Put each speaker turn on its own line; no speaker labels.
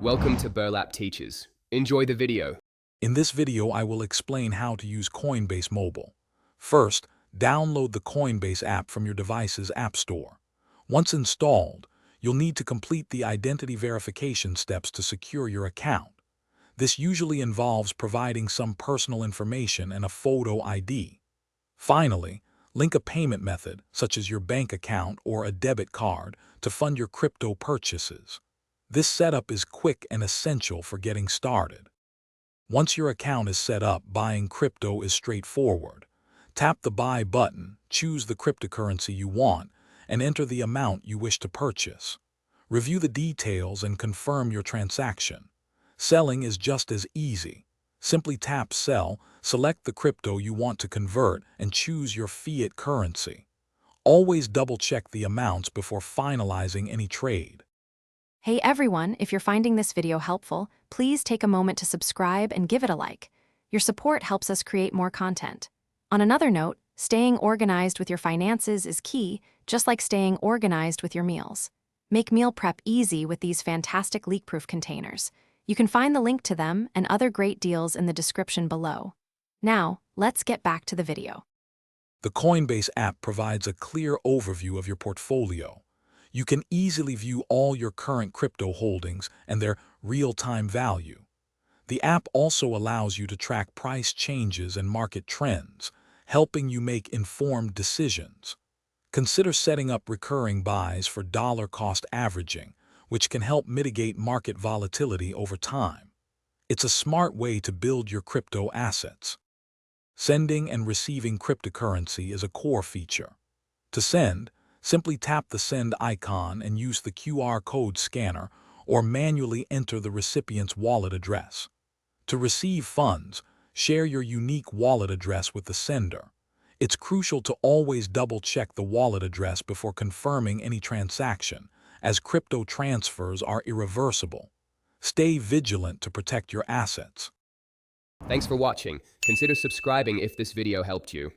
Welcome to Burlap Teachers. Enjoy the video.
In this video, I will explain how to use Coinbase Mobile. First, download the Coinbase app from your device's app store. Once installed, you'll need to complete the identity verification steps to secure your account. This usually involves providing some personal information and a photo ID. Finally, link a payment method, such as your bank account or a debit card, to fund your crypto purchases. This setup is quick and essential for getting started. Once your account is set up, buying crypto is straightforward. Tap the Buy button, choose the cryptocurrency you want, and enter the amount you wish to purchase. Review the details and confirm your transaction. Selling is just as easy. Simply tap Sell, select the crypto you want to convert, and choose your fiat currency. Always double-check the amounts before finalizing any trade.
Hey everyone, if you're finding this video helpful, please take a moment to subscribe and give it a like. Your support helps us create more content. On another note, staying organized with your finances is key, just like staying organized with your meals. Make meal prep easy with these fantastic leak-proof containers. You can find the link to them and other great deals in the description below. Now, let's get back to the video.
The Coinbase app provides a clear overview of your portfolio. You can easily view all your current crypto holdings and their real-time value. The app also allows you to track price changes and market trends, helping you make informed decisions. Consider setting up recurring buys for dollar-cost averaging, which can help mitigate market volatility over time. It's a smart way to build your crypto assets. Sending and receiving cryptocurrency is a core feature. To send, simply tap the send icon and use the QR code scanner or manually enter the recipient's wallet address. To receive funds, share your unique wallet address with the sender. It's crucial to always double-check the wallet address before confirming any transaction, as crypto transfers are irreversible. Stay vigilant to protect your assets.
Thanks for watching. Consider subscribing if this video helped you.